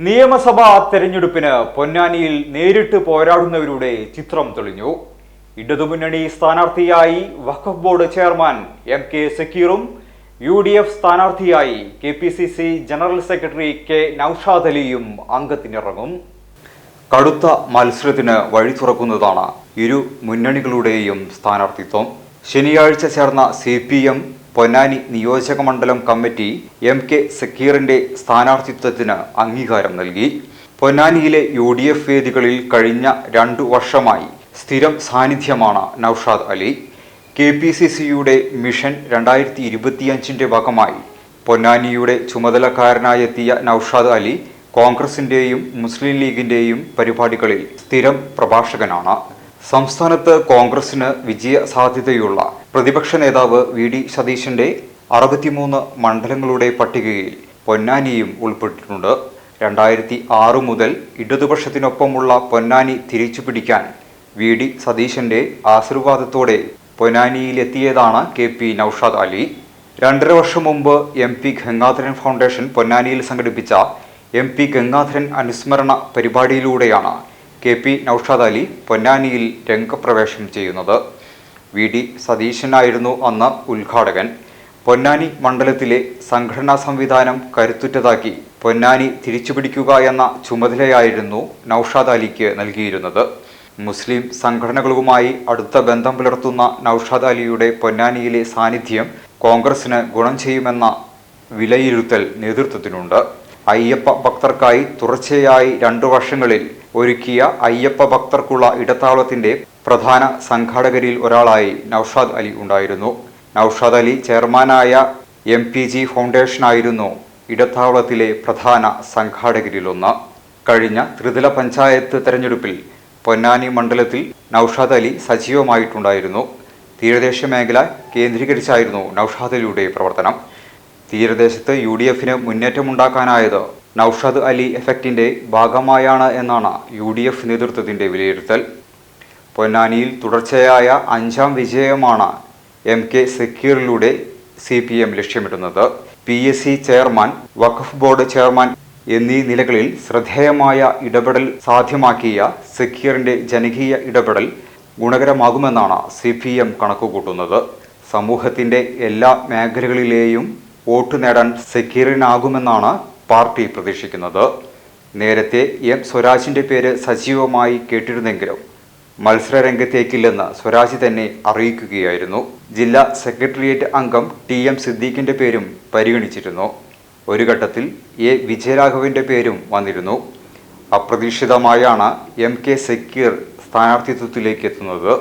നിയമസഭാ തെരഞ്ഞെടുപ്പിന് പൊന്നാനിയിൽ നേരിട്ട് പോരാടുന്നവരുടെ ചിത്രം തെളിഞ്ഞു. ഇടതുമുന്നണി സ്ഥാനാർത്ഥിയായി വഖഫ് ബോർഡ് ചെയർമാൻ MK സക്കീറും UDF സ്ഥാനാർത്ഥിയായി KPCC general secretary K Naushad അലിയും അംഗത്തിനിറങ്ങും. കടുത്ത മത്സരത്തിന് വഴി തുറക്കുന്നതാണ് ഇരു മുന്നണികളുടെയും സ്ഥാനാർത്ഥിത്വം. ശനിയാഴ്ച ചേർന്ന CPM പൊന്നാനി നിയോജക മണ്ഡലം കമ്മിറ്റി MK സക്കീറിന്റെ സ്ഥാനാർത്ഥിത്വത്തിന് അംഗീകാരം നൽകി. പൊന്നാനിയിലെ UDF വേദികളിൽ കഴിഞ്ഞ 2 വർഷമായി സ്ഥിരം സാന്നിധ്യമാണ് നൌഷാദ് അലി. KPCCയുടെ മിഷൻ 2025ന്റെ ഭാഗമായി പൊന്നാനിയുടെ ചുമതലക്കാരനായെത്തിയ നൌഷാദ് അലി കോൺഗ്രസിന്റെയും മുസ്ലിം ലീഗിന്റെയും പരിപാടികളിൽ സ്ഥിരം പ്രഭാഷകനാണ്. സംസ്ഥാനത്ത് കോൺഗ്രസിന് വിജയ സാധ്യതയുള്ള പ്രതിപക്ഷ നേതാവ് VD സതീശന്റെ 63 മണ്ഡലങ്ങളുടെ പട്ടികയിൽ പൊന്നാനിയും ഉൾപ്പെട്ടിട്ടുണ്ട്. 2006 മുതൽ ഇടതുപക്ഷത്തിനൊപ്പമുള്ള പൊന്നാനി തിരിച്ചുപിടിക്കാൻ VD സതീശന്റെ ആശീർവാദത്തോടെ പൊന്നാനിയിലെത്തിയതാണ് KP നൌഷാദ് അലി. 2.5 വർഷം മുമ്പ് MP ഗംഗാധരൻ ഫൗണ്ടേഷൻ പൊന്നാനിയിൽ സംഘടിപ്പിച്ച MP ഗംഗാധരൻ അനുസ്മരണ പരിപാടിയിലൂടെയാണ് KP നൌഷാദ് അലി പൊന്നാനിയിൽ രംഗപ്രവേശം ചെയ്യുന്നത്. VD സതീശനായിരുന്നു അന്ന് ഉദ്ഘാടകൻ. പൊന്നാനി മണ്ഡലത്തിലെ സംഘടനാ സംവിധാനം കരുത്തുറ്റതാക്കി പൊന്നാനി തിരിച്ചുപിടിക്കുക എന്ന ചുമതലയായിരുന്നു നൌഷാദ് അലിക്ക് നൽകിയിരുന്നത്. മുസ്ലിം സംഘടനകളുമായി അടുത്ത ബന്ധം പുലർത്തുന്ന നൌഷാദ് അലിയുടെ പൊന്നാനിയിലെ സാന്നിധ്യം കോൺഗ്രസിന് ഗുണം ചെയ്യുമെന്ന വിലയിരുത്തൽ നേതൃത്വത്തിനുണ്ട്. അയ്യപ്പ ഭക്തർക്കായി തുടർച്ചയായി 2 വർഷങ്ങളിൽ ഒരുക്കിയ അയ്യപ്പ ഭക്തർക്കുള്ള ഇടത്താവളത്തിന്റെ പ്രധാന സംഘാടകരിൽ ഒരാളായി നൌഷാദ് അലി ഉണ്ടായിരുന്നു. നൌഷാദ് അലി ചെയർമാനായ MPG ഫൗണ്ടേഷനായിരുന്നു ഇടത്താവളത്തിലെ പ്രധാന സംഘാടകരിലൊന്ന്. കഴിഞ്ഞ ത്രിതല പഞ്ചായത്ത് തെരഞ്ഞെടുപ്പിൽ പൊന്നാനി മണ്ഡലത്തിൽ നൌഷാദ് അലി സജീവമായിട്ടുണ്ടായിരുന്നു. തീരദേശ മേഖല കേന്ദ്രീകരിച്ചായിരുന്നു നൌഷാദ് അലിയുടെ പ്രവർത്തനം. തീരദേശത്ത് UDFന് മുന്നേറ്റമുണ്ടാക്കാനായത് നൌഷാദ് അലി എഫക്റ്റിന്റെ ഭാഗമായാണ് എന്നാണ് UDF നേതൃത്വത്തിന്റെ വിലയിരുത്തൽ. പൊന്നാനിയിൽ തുടർച്ചയായ 5ാം വിജയമാണ് MK സക്കീറിലൂടെ CPM ലക്ഷ്യമിടുന്നത്. PSC ചെയർമാൻ, വഖഫ് ബോർഡ് ചെയർമാൻ എന്നീ നിലകളിൽ ശ്രദ്ധേയമായ ഇടപെടൽ സാധ്യമാക്കിയ സക്കീറിന്റെ ജനകീയ ഇടപെടൽ ഗുണകരമാകുമെന്നാണ് CPM കണക്കുകൂട്ടുന്നത്. സമൂഹത്തിന്റെ എല്ലാ മേഖലകളിലെയും വോട്ട് നേടാൻ സക്കീറിനാകുമെന്നാണ് പാർട്ടി പ്രതീക്ഷിക്കുന്നത്. നേരത്തെ M സ്വരാജിന്റെ പേര് സജീവമായി കേട്ടിരുന്നെങ്കിലും മത്സരരംഗത്തേക്കില്ലെന്ന് സ്വരാജ് തന്നെ അറിയിക്കുകയായിരുന്നു. ജില്ലാ സെക്രട്ടേറിയറ്റ് അംഗം TM സിദ്ദീഖിന്റെ പേരും പരിഗണിച്ചിരുന്നു. ഒരു ഘട്ടത്തിൽ A വിജയരാഘവന്റെ പേരും വന്നിരുന്നു. അപ്രതീക്ഷിതമായാണ് MK സക്കീർ സ്ഥാനാർത്ഥിത്വത്തിലേക്ക് എത്തുന്നത്.